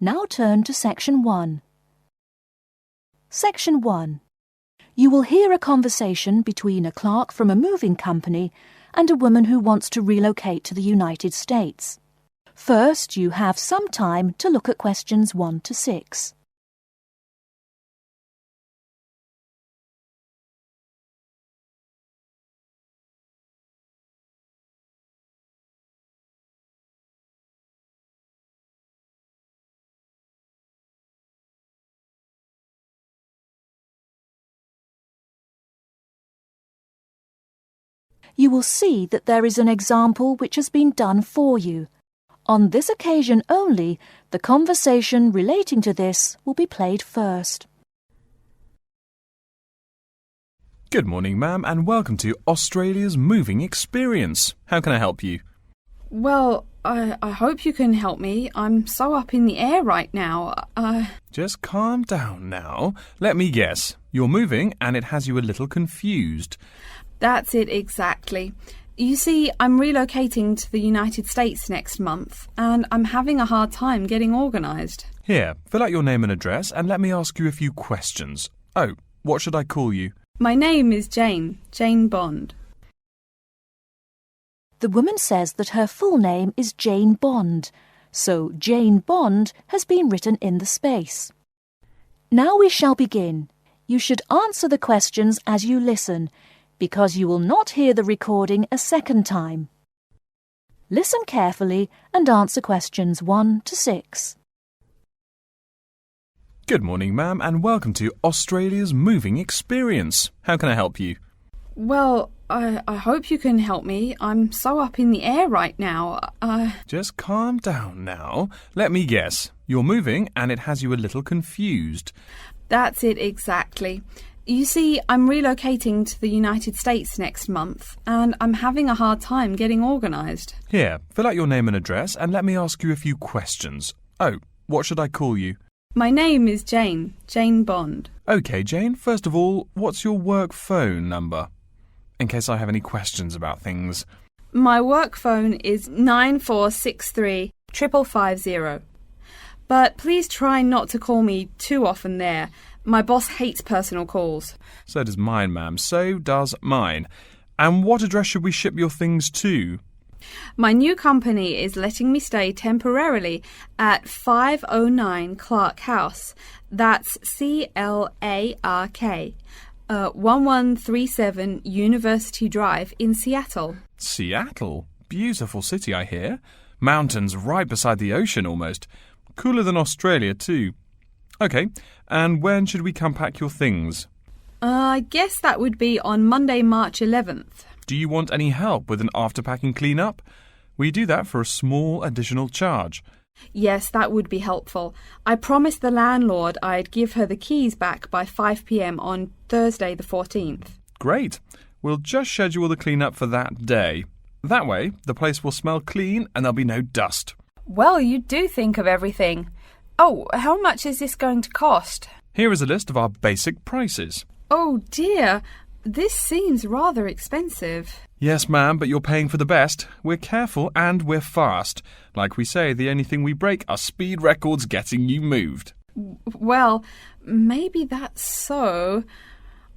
Now turn to Section 1. Section 1. You will hear a conversation between a clerk from a moving company and a woman who wants to relocate to the United States. First, you have some time to look at questions 1 to 6. You will see that there is an example which has been done for you. On this occasion only, the conversation relating to this will be played first. Good morning, ma'am, and welcome to Australia's Moving Experience. How can I help you? Well, I hope you can help me. I'm so up in the air right now. Just calm down now. Let me guess. You're moving and it has you a little confused. That's it exactly. You see, I'm relocating to the United States next month, and I'm having a hard time getting organised. Here, fill out your name and address and let me ask you a few questions. Oh, what should I call you? My name is Jane Bond. The woman says that her full name is Jane Bond, so Jane Bond has been written in the space. Now we shall begin. You should answer the questions as you listen, because you will not hear the recording a second time. Listen carefully and answer questions 1 to 6. Good morning, ma'am, and welcome to Australia's Moving Experience. How can I help you? Well, I hope you can help me. I'm so up in the air right now. Just calm down now. Let me guess. You're moving and it has you a little confused. That's it exactly. You see, I'm relocating to the United States next month, and I'm having a hard time getting organised. Here, fill out your name and address and let me ask you a few questions. Oh, what should I call you? My name is Jane Bond. OK, Jane, first of all, what's your work phone number? In case I have any questions about things. My work phone is 9463 550. But please try not to call me too often there. My boss hates personal calls. So does mine, ma'am. So does mine. And what address should we ship your things to? My new company is letting me stay temporarily at 509 Clark House. That's Clark. 1137 University Drive in Seattle. Seattle? Beautiful city, I hear. Mountains right beside the ocean almost. Cooler than Australia too. OK, and when should we come pack your things? I guess that would be on Monday, March 11th. Do you want any help with an after-packing clean-up? We do that for a small additional charge. Yes, that would be helpful. I promised the landlord I'd give her the keys back by 5 p.m. on Thursday the 14th. Great. We'll just schedule the clean-up for that day. That way, the place will smell clean and there'll be no dust. Well, you do think of everything. Oh, how much is this going to cost? Here is a list of our basic prices. Oh dear, this seems rather expensive. Yes, ma'am, but you're paying for the best. We're careful and we're fast. Like we say, the only thing we break are speed records getting you moved. Well, maybe that's so.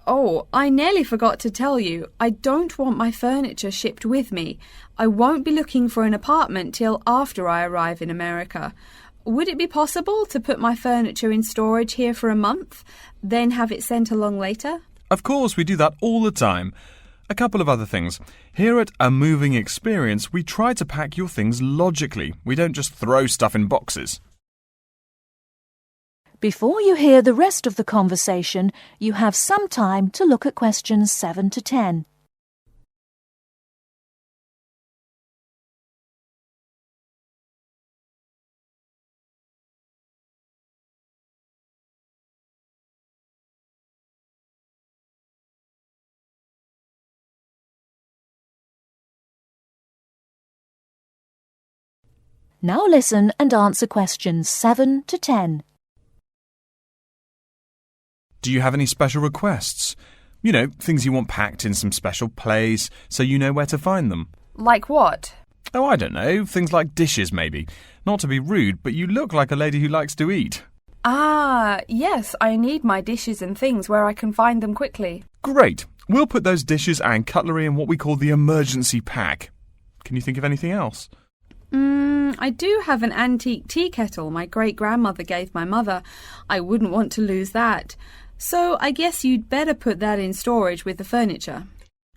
Oh, I nearly forgot to tell you, I don't want my furniture shipped with me. I won't be looking for an apartment till after I arrive in America. Would it be possible to put my furniture in storage here for a month, then have it sent along later? Of course, we do that all the time. A couple of other things. Here at A Moving Experience, we try to pack your things logically. We don't just throw stuff in boxes. Before you hear the rest of the conversation, you have some time to look at questions 7 to 10. Now listen and answer questions 7 to 10. Do you have any special requests? You know, things you want packed in some special place so you know where to find them. Like what? Oh, I don't know. Things like dishes, maybe. Not to be rude, but you look like a lady who likes to eat. Ah, yes, I need my dishes and things where I can find them quickly. Great. We'll put those dishes and cutlery in what we call the emergency pack. Can you think of anything else? I do have an antique tea kettle my great-grandmother gave my mother. I wouldn't want to lose that. So I guess you'd better put that in storage with the furniture.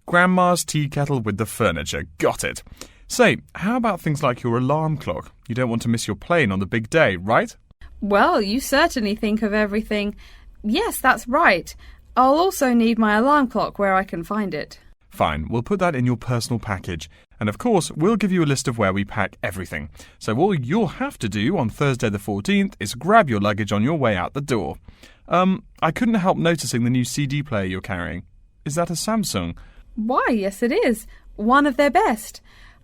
Grandma's tea kettle with the furniture. Got it. Say, how about things like your alarm clock? You don't want to miss your plane on the big day, right? Well, you certainly think of everything. Yes, that's right. I'll also need my alarm clock where I can find it. Fine, we'll put that in your personal package. And of course, we'll give you a list of where we pack everything. So all you'll have to do on Thursday the 14th is grab your luggage on your way out the door. I couldn't help noticing the new CD player you're carrying. Is that a Samsung? Why, yes it is. One of their best.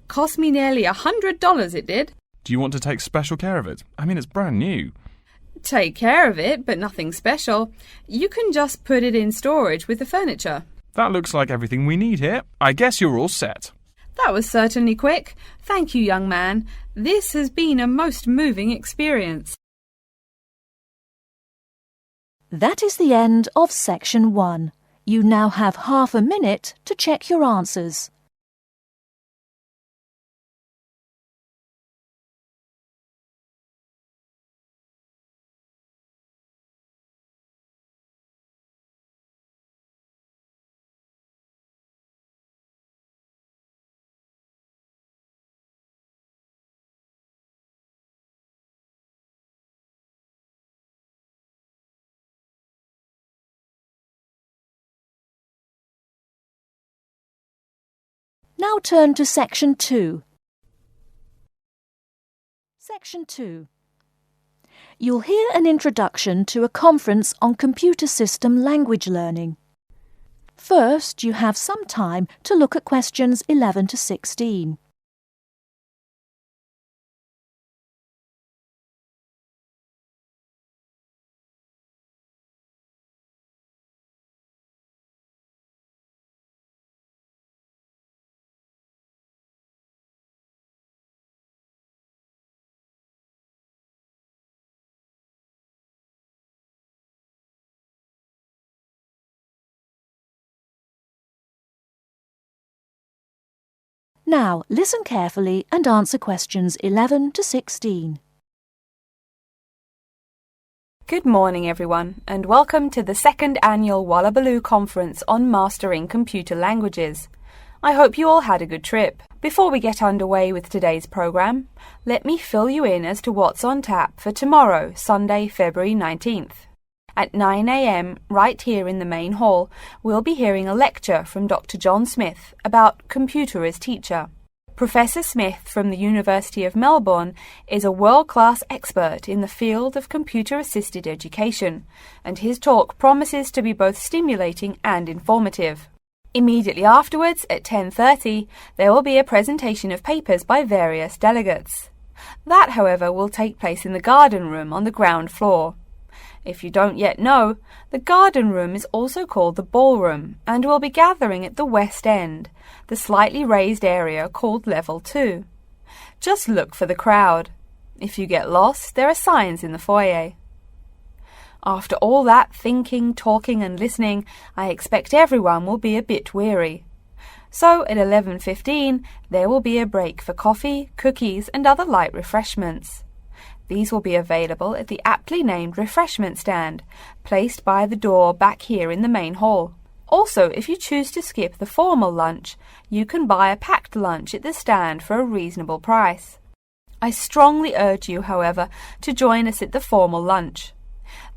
Cost me nearly $100, it did. Do you want to take special care of it? I mean, it's brand new. Take care of it, but nothing special. You can just put it in storage with the furniture. That looks like everything we need here. I guess you're all set. That was certainly quick. Thank you, young man. This has been a most moving experience. That is the end of Section 1. You now have half a minute to check your answers. Now turn to Section 2. Section 2. You'll hear an introduction to a conference on computer system language learning. First, you have some time to look at questions 11 to 16. Now, listen carefully and answer questions 11 to 16. Good morning, everyone, and welcome to the second annual Wallabaloo Conference on Mastering Computer Languages. I hope you all had a good trip. Before we get underway with today's programme, let me fill you in as to what's on tap for tomorrow, Sunday, February 19th. At 9 a.m, right here in the main hall, we'll be hearing a lecture from Dr. John Smith about computer as teacher. Professor Smith from the University of Melbourne is a world-class expert in the field of computer-assisted education, and his talk promises to be both stimulating and informative. Immediately afterwards, at 10:30, there will be a presentation of papers by various delegates. That, however, will take place in the garden room on the ground floor. If you don't yet know, the garden room is also called the ballroom and will be gathering at the west end, the slightly raised area called Level 2. Just look for the crowd. If you get lost, there are signs in the foyer. After all that thinking, talking and listening, I expect everyone will be a bit weary. So at 11:15, there will be a break for coffee, cookies and other light refreshments. These will be available at the aptly named refreshment stand, placed by the door back here in the main hall. Also, if you choose to skip the formal lunch, you can buy a packed lunch at the stand for a reasonable price. I strongly urge you, however, to join us at the formal lunch.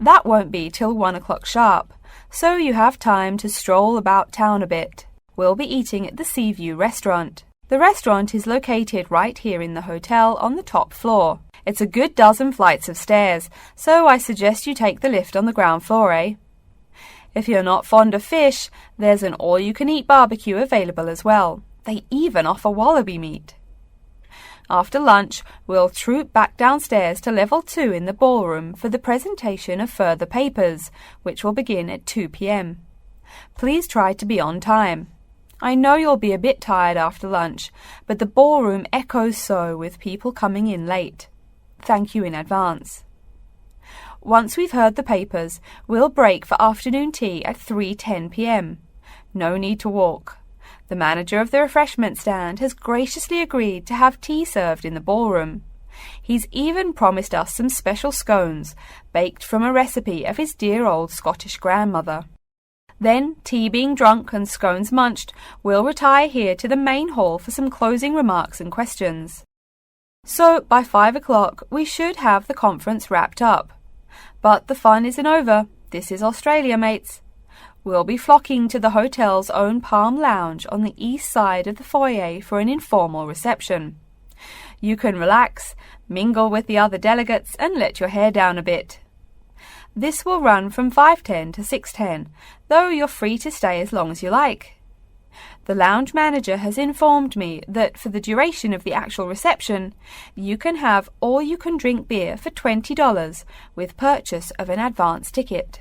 That won't be till 1 o'clock sharp, so you have time to stroll about town a bit. We'll be eating at the Seaview restaurant. The restaurant is located right here in the hotel on the top floor. It's a good dozen flights of stairs, so I suggest you take the lift on the ground floor, eh? If you're not fond of fish, there's an all-you-can-eat barbecue available as well. They even offer wallaby meat. After lunch, we'll troop back downstairs to Level 2 in the ballroom for the presentation of further papers, which will begin at 2 p.m. Please try to be on time. I know you'll be a bit tired after lunch, but the ballroom echoes so with people coming in late. Thank you in advance. Once we've heard the papers, we'll break for afternoon tea at 3:10 p.m. No need to walk. The manager of the refreshment stand has graciously agreed to have tea served in the ballroom. He's even promised us some special scones, baked from a recipe of his dear old Scottish grandmother. Then, tea being drunk and scones munched, we'll retire here to the main hall for some closing remarks and questions. So, by 5 o'clock, we should have the conference wrapped up. But the fun isn't over. This is Australia, mates. We'll be flocking to the hotel's own Palm Lounge on the east side of the foyer for an informal reception. You can relax, mingle with the other delegates, and let your hair down a bit. This will run from 5:10 to 6:10, though you're free to stay as long as you like. The lounge manager has informed me that for the duration of the actual reception, you can have all-you-can-drink beer for $20 with purchase of an advance ticket.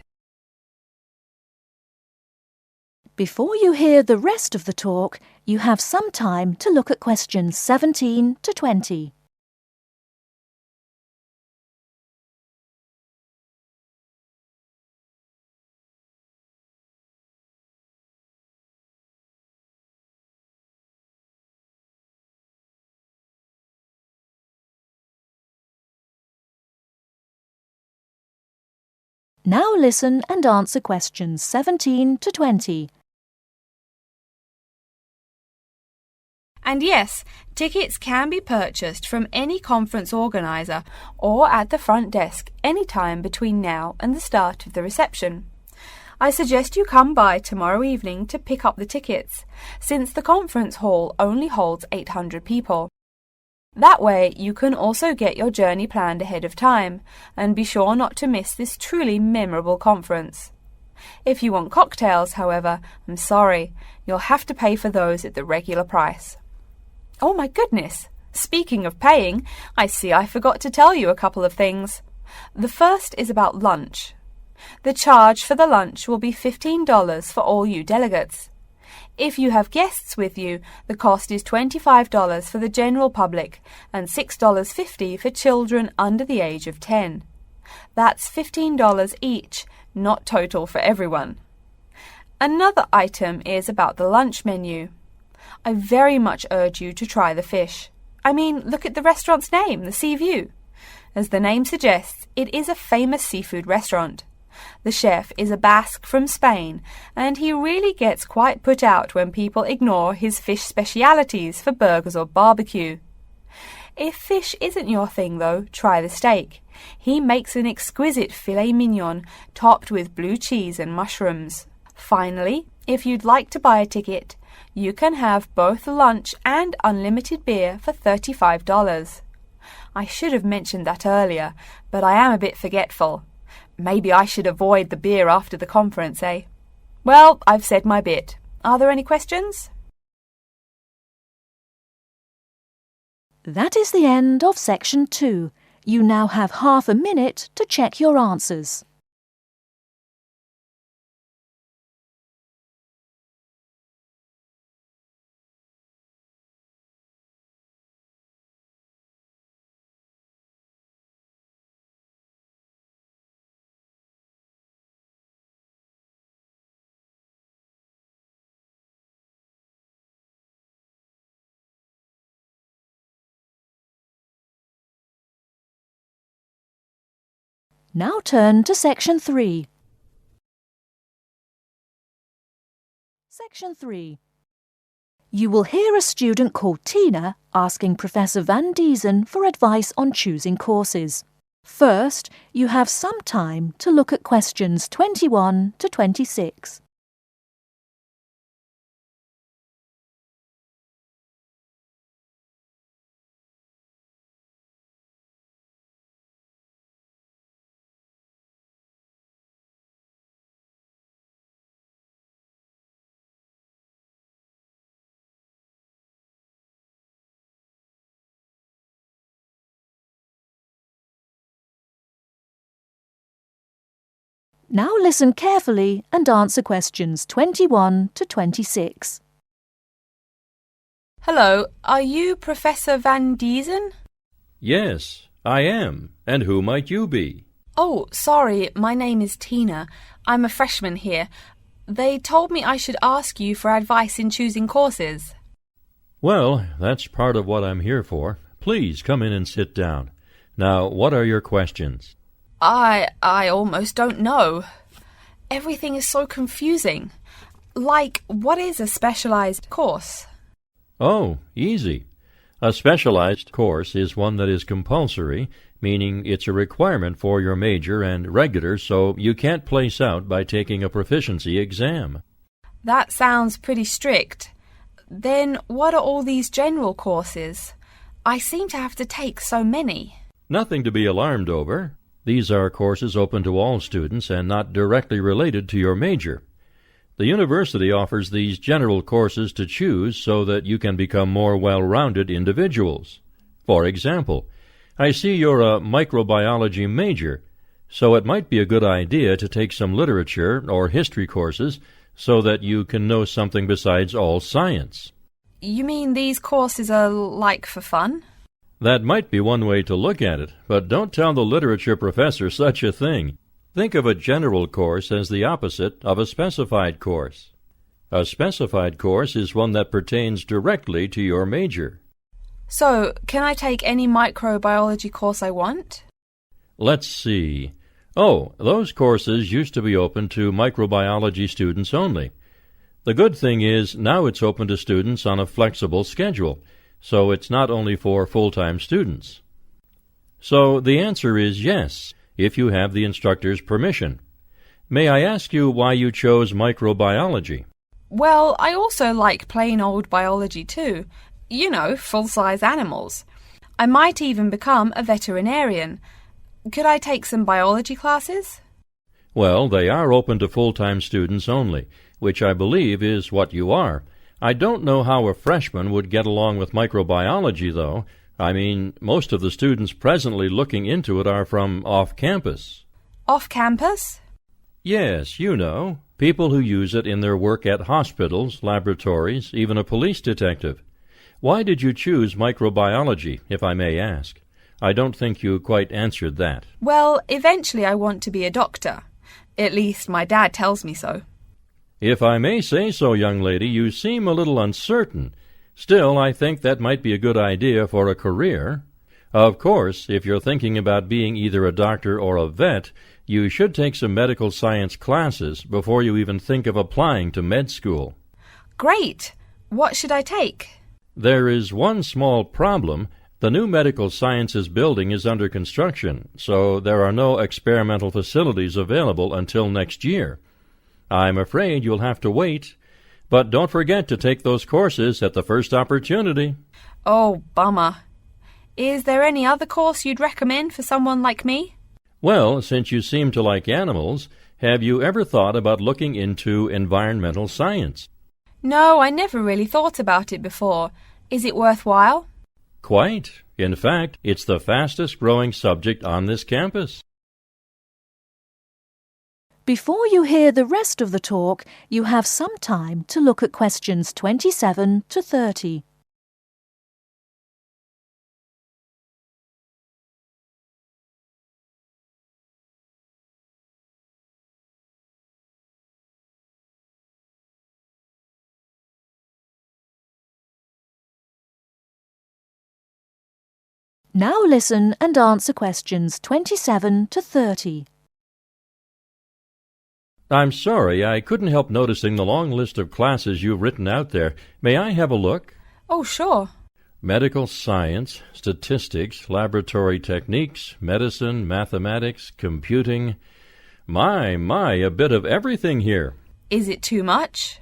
Before you hear the rest of the talk, you have some time to look at questions 17 to 20. Now listen and answer questions 17 to 20. And yes, tickets can be purchased from any conference organiser or at the front desk any time between now and the start of the reception. I suggest you come by tomorrow evening to pick up the tickets, since the conference hall only holds 800 people. That way you can also get your journey planned ahead of time and be sure not to miss this truly memorable conference. If you want cocktails, however, I'm sorry, you'll have to pay for those at the regular price. Oh my goodness! Speaking of paying, I see I forgot to tell you a couple of things. The first is about lunch. The charge for the lunch will be $15 for all you delegates. If you have guests with you, the cost is $25 for the general public and $6.50 for children under the age of 10. That's $15 each, not total for everyone. Another item is about the lunch menu. I very much urge you to try the fish. I mean, look at the restaurant's name, the Sea View. As the name suggests, it is a famous seafood restaurant. The chef is a Basque from Spain, and he really gets quite put out when people ignore his fish specialities for burgers or barbecue. If fish isn't your thing, though, try the steak. He makes an exquisite filet mignon topped with blue cheese and mushrooms. Finally, if you'd like to buy a ticket, you can have both lunch and unlimited beer for $35. I should have mentioned that earlier, but I am a bit forgetful. Maybe I should avoid the beer after the conference, eh? Well, I've said my bit. Are there any questions? That is the end of section 2. You now have half a minute to check your answers. Now turn to section 3. Section 3. You will hear a student called Tina asking Professor Van Diesen for advice on choosing courses. First, you have some time to look at questions 21 to 26. Now listen carefully and answer questions 21 to 26. Hello, are you Professor Van Diesen? Yes, I am. And who might you be? Oh, sorry, my name is Tina. I'm a freshman here. They told me I should ask you for advice in choosing courses. Well, that's part of what I'm here for. Please come in and sit down. Now, what are your questions? I almost don't know. Everything is so confusing. Like, what is a specialized course? Oh, easy. A specialized course is one that is compulsory, meaning it's a requirement for your major, and regular, so you can't place out by taking a proficiency exam. That sounds pretty strict. Then what are all these general courses? I seem to have to take so many. Nothing to be alarmed over. These are courses open to all students and not directly related to your major. The university offers these general courses to choose so that you can become more well-rounded individuals. For example, I see you're a microbiology major, so it might be a good idea to take some literature or history courses so that you can know something besides all science. You mean these courses are like for fun? That might be one way to look at it, but don't tell the literature professor such a thing. Think of a general course as the opposite of a specified course. A specified course is one that pertains directly to your major. So, can I take any microbiology course I want? Let's see. Oh, those courses used to be open to microbiology students only. The good thing is now it's open to students on a flexible schedule, so it's not only for full-time students. So the answer is yes, if you have the instructor's permission. May I ask you why you chose microbiology? Well, I also like plain old biology too. You know, full-size animals. I might even become a veterinarian. Could I take some biology classes? Well, they are open to full-time students only, which I believe is what you are. I don't know how a freshman would get along with microbiology, though. I mean, most of the students presently looking into it are from off-campus. Off-campus? Yes, you know, people who use it in their work at hospitals, laboratories, even a police detective. Why did you choose microbiology, if I may ask? I don't think you quite answered that. Well, eventually I want to be a doctor. At least my dad tells me so. If I may say so, young lady, you seem a little uncertain. Still, I think that might be a good idea for a career. Of course, if you're thinking about being either a doctor or a vet, you should take some medical science classes before you even think of applying to med school. Great! What should I take? There is one small problem. The new medical sciences building is under construction, so there are no experimental facilities available until next year. I'm afraid you'll have to wait, but don't forget to take those courses at the first opportunity. Oh, bummer. Is there any other course you'd recommend for someone like me? Well, since you seem to like animals, have you ever thought about looking into environmental science? No, I never really thought about it before. Is it worthwhile? Quite. In fact, it's the fastest growing subject on this campus. Before you hear the rest of the talk, you have some time to look at questions 27 to 30. Now listen and answer questions 27 to 30. I'm sorry, I couldn't help noticing the long list of classes you've written out there. May I have a look? Oh, sure. Medical science, statistics, laboratory techniques, medicine, mathematics, computing. My, a bit of everything here. Is it too much?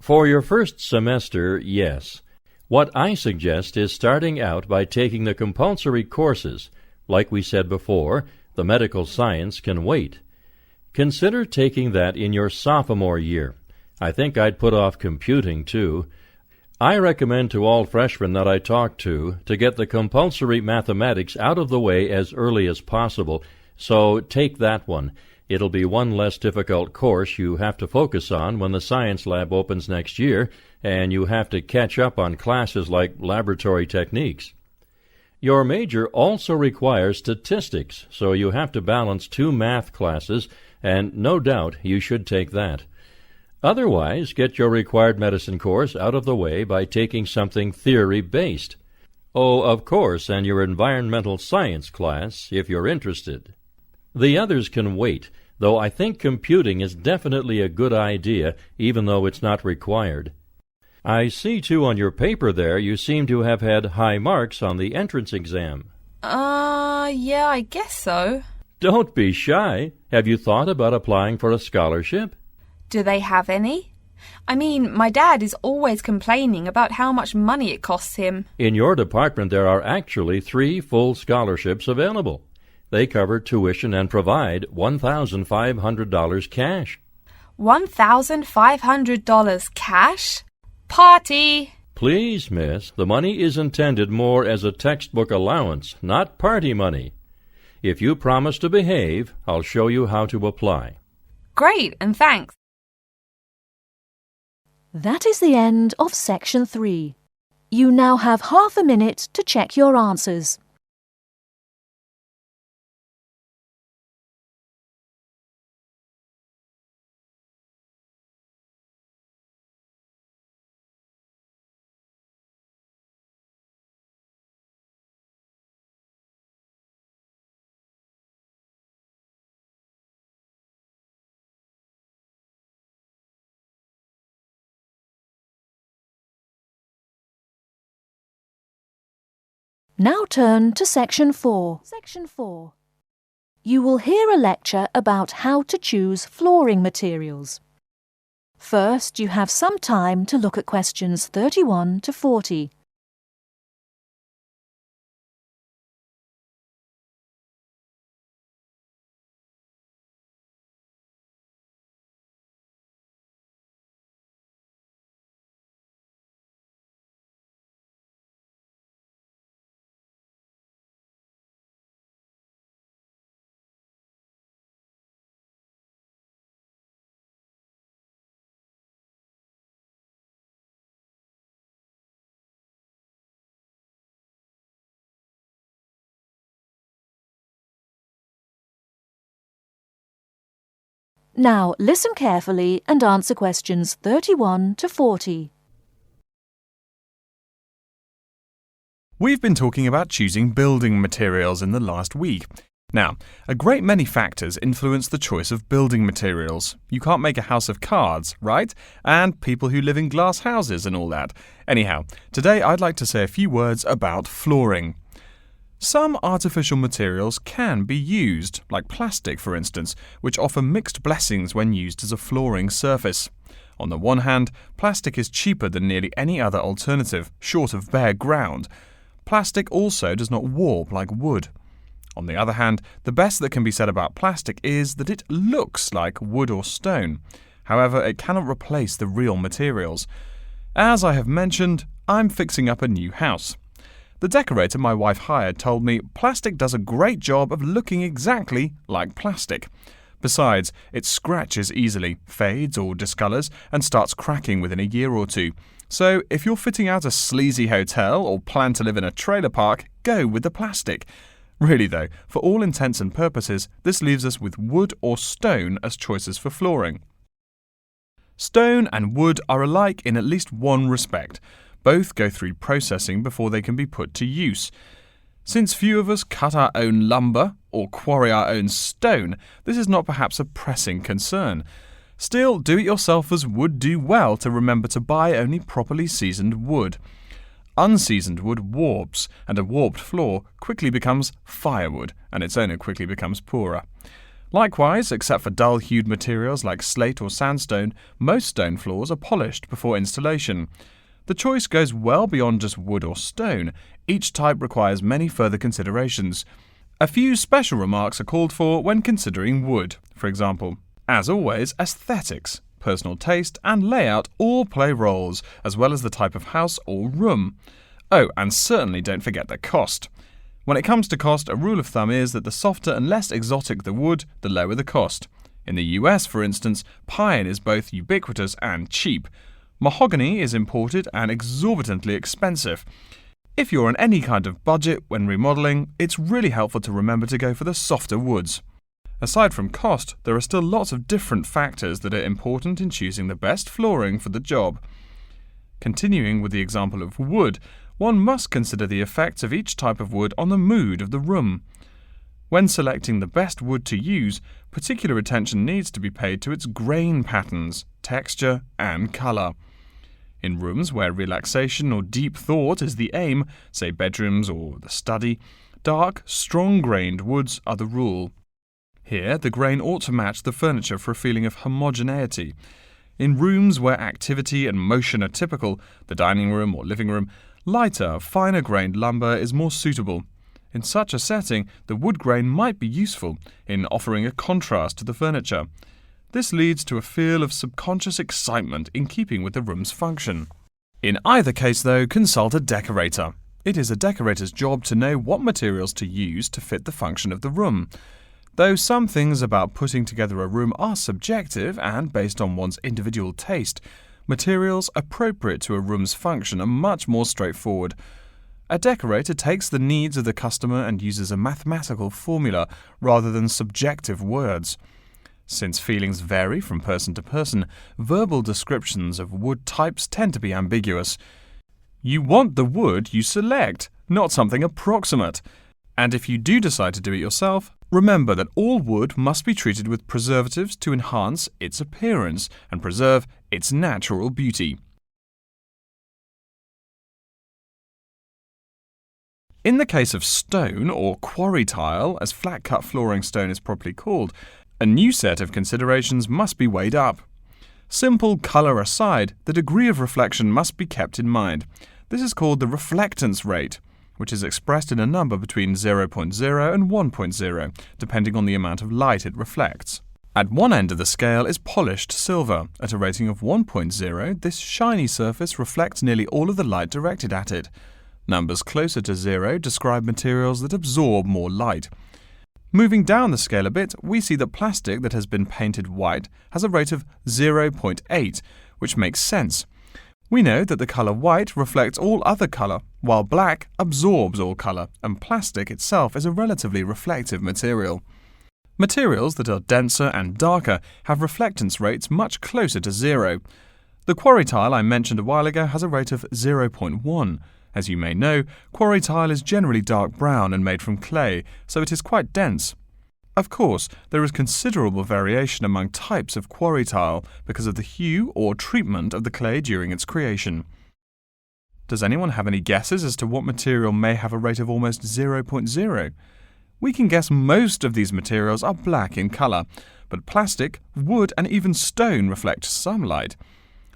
For your first semester, yes. What I suggest is starting out by taking the compulsory courses. Like we said before, the medical science can wait. Consider taking that in your sophomore year. I think I'd put off computing, too. I recommend to all freshmen that I talk to get the compulsory mathematics out of the way as early as possible, so take that one. It'll be one less difficult course you have to focus on when the science lab opens next year, and you have to catch up on classes like laboratory techniques. Your major also requires statistics, so you have to balance 2 math classes, and no doubt you should take that. Otherwise, get your required medicine course out of the way by taking something theory-based. Oh, of course, and your environmental science class, if you're interested. The others can wait, though I think computing is definitely a good idea, even though it's not required. I see, too, on your paper there you seem to have had high marks on the entrance exam. Yeah, I guess so. Don't be shy. Have you thought about applying for a scholarship? Do they have any? I mean, my dad is always complaining about how much money it costs him. In your department there are actually 3 full scholarships available. They cover tuition and provide $1,500 cash. $1,500 cash? Party! Please, miss, the money is intended more as a textbook allowance, not party money. If you promise to behave, I'll show you how to apply. Great, and thanks. That is the end of Section 3. You now have half a minute to check your answers. Now turn to Section 4. You will hear a lecture about how to choose flooring materials. First, you have some time to look at questions 31 to 40. Now listen carefully and answer questions 31 to 40. We've been talking about choosing building materials in the last week. Now, a great many factors influence the choice of building materials. You can't make a house of cards, right? And people who live in glass houses and all that. Anyhow, today I'd like to say a few words about flooring. Some artificial materials can be used, like plastic for instance, which offer mixed blessings when used as a flooring surface. On the one hand, plastic is cheaper than nearly any other alternative, short of bare ground. Plastic also does not warp like wood. On the other hand, the best that can be said about plastic is that it looks like wood or stone. However, it cannot replace the real materials. As I have mentioned, I'm fixing up a new house. The decorator my wife hired told me plastic does a great job of looking exactly like plastic. Besides, it scratches easily, fades or discolours, and starts cracking within a year or two. So, if you're fitting out a sleazy hotel or plan to live in a trailer park, go with the plastic. Really though, for all intents and purposes, this leaves us with wood or stone as choices for flooring. Stone and wood are alike in at least one respect. Both go through processing before they can be put to use. Since few of us cut our own lumber or quarry our own stone, this is not perhaps a pressing concern. Still, do-it-yourselfers would do well to remember to buy only properly seasoned wood. Unseasoned wood warps, and a warped floor quickly becomes firewood, and its owner quickly becomes poorer. Likewise, except for dull-hued materials like slate or sandstone, most stone floors are polished before installation. The choice goes well beyond just wood or stone. Each type requires many further considerations. A few special remarks are called for when considering wood. For example, as always, aesthetics, personal taste and layout all play roles, as well as the type of house or room. Oh, and certainly don't forget the cost. When it comes to cost, a rule of thumb is that the softer and less exotic the wood, the lower the cost. In the US, for instance, pine is both ubiquitous and cheap. Mahogany is imported and exorbitantly expensive. If you're on any kind of budget when remodelling, it's really helpful to remember to go for the softer woods. Aside from cost, there are still lots of different factors that are important in choosing the best flooring for the job. Continuing with the example of wood, one must consider the effects of each type of wood on the mood of the room. When selecting the best wood to use, particular attention needs to be paid to its grain patterns, texture, and colour. In rooms where relaxation or deep thought is the aim, say bedrooms or the study, dark, strong-grained woods are the rule. Here, the grain ought to match the furniture for a feeling of homogeneity. In rooms where activity and motion are typical, the dining room or living room, lighter, finer-grained lumber is more suitable. In such a setting, the wood grain might be useful in offering a contrast to the furniture. This leads to a feel of subconscious excitement in keeping with the room's function. In either case, though, consult a decorator. It is a decorator's job to know what materials to use to fit the function of the room. Though some things about putting together a room are subjective and based on one's individual taste, materials appropriate to a room's function are much more straightforward. A decorator takes the needs of the customer and uses a mathematical formula rather than subjective words. Since feelings vary from person to person, verbal descriptions of wood types tend to be ambiguous. You want the wood you select, not something approximate. And if you do decide to do it yourself, remember that all wood must be treated with preservatives to enhance its appearance and preserve its natural beauty. In the case of stone, or quarry tile, as flat-cut flooring stone is properly called, a new set of considerations must be weighed up. Simple colour aside, the degree of reflection must be kept in mind. This is called the reflectance rate, which is expressed in a number between 0.0 and 1.0, depending on the amount of light it reflects. At one end of the scale is polished silver. At a rating of 1.0, this shiny surface reflects nearly all of the light directed at it. Numbers closer to 0 describe materials that absorb more light. Moving down the scale a bit, we see that plastic that has been painted white has a rate of 0.8, which makes sense. We know that the colour white reflects all other colour, while black absorbs all colour, and plastic itself is a relatively reflective material. Materials that are denser and darker have reflectance rates much closer to 0. The quarry tile I mentioned a while ago has a rate of 0.1. As you may know, quarry tile is generally dark brown and made from clay, so it is quite dense. Of course, there is considerable variation among types of quarry tile because of the hue or treatment of the clay during its creation. Does anyone have any guesses as to what material may have a rate of almost 0.0? We can guess most of these materials are black in colour, but plastic, wood and even stone reflect some light.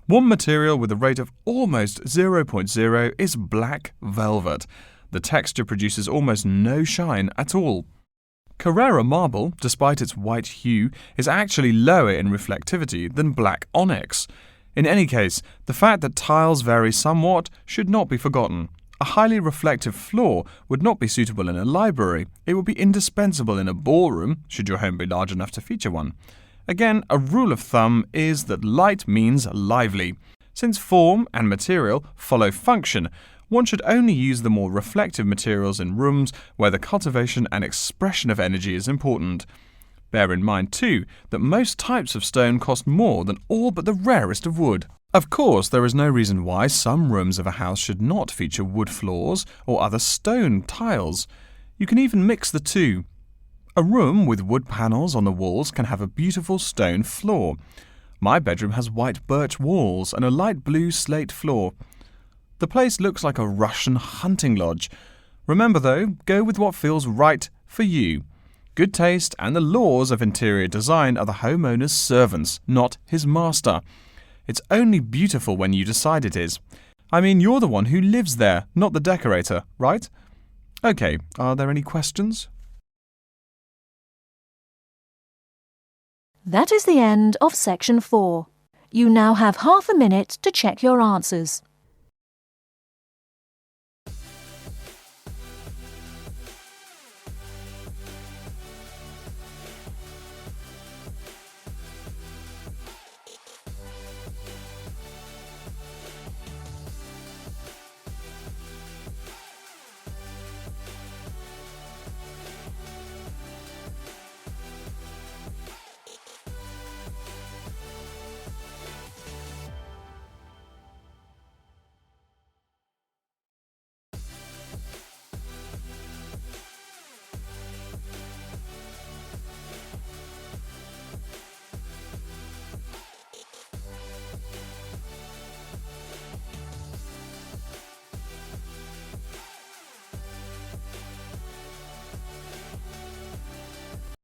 One material with a rate of almost 0.0 is black velvet. The texture produces almost no shine at all. Carrara marble, despite its white hue, is actually lower in reflectivity than black onyx. In any case, the fact that tiles vary somewhat should not be forgotten. A highly reflective floor would not be suitable in a library. It would be indispensable in a ballroom, should your home be large enough to feature one. Again, a rule of thumb is that light means lively. Since form and material follow function, one should only use the more reflective materials in rooms where the cultivation and expression of energy is important. Bear in mind, too, that most types of stone cost more than all but the rarest of wood. Of course, there is no reason why some rooms of a house should not feature wood floors or other stone tiles. You can even mix the two. A room with wood panels on the walls can have a beautiful stone floor. My bedroom has white birch walls and a light blue slate floor. The place looks like a Russian hunting lodge. Remember though, go with what feels right for you. Good taste and the laws of interior design are the homeowner's servants, not his master. It's only beautiful when you decide it is. I mean, you're the one who lives there, not the decorator, right? Okay, are there any questions? That is the end of section 4. You now have half a minute to check your answers.